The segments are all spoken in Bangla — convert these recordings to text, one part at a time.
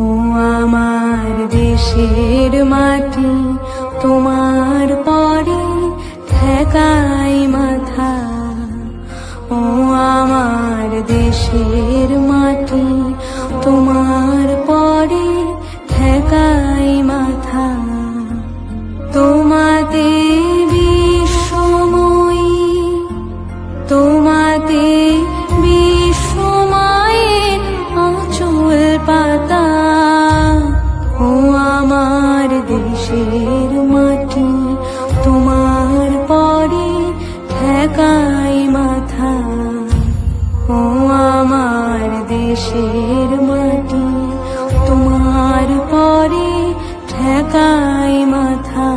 ও আমার দেশের মাটি, তোমার পরে ঠেকাই মাথা। ও আমার দেশের মাটি, তোমার পরে ঠেকাই মাথা। তোমাতে বিশ্বময়ী, তোমাতে বিশ্বমায়ের আঁচল পাতা। ও আমার দেশের মাটি, তোমার পরে ঠেকাই মাথা। ও আমার দেশের মাটি, তোমার পরে ঠেকাই মাথা।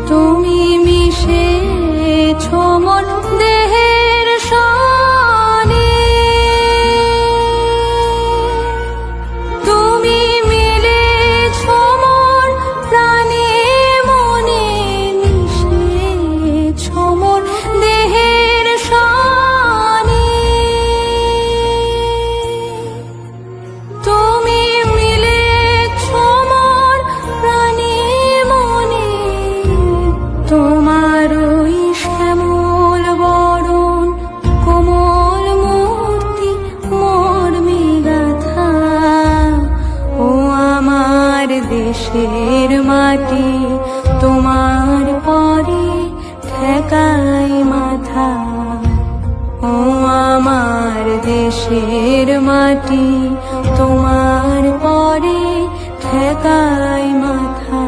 তুমি মিশেছো মোর দেহের সনে, তুমি মিলেছো মোর প্রাণে মনে, মিশেছো মোর দেহের সনে। তুমি মিলেছো মোর প্রাণে মনে, তোমার ওই শ্যামল বরণ কোমল মূর্তি মর্মে গাথা। ও আমার দেশের মাটি, তোমার পরে ঠেকাই মাথা। ও আমার দেশের মাটি, তোমার পরে ঠেকাই মাথা।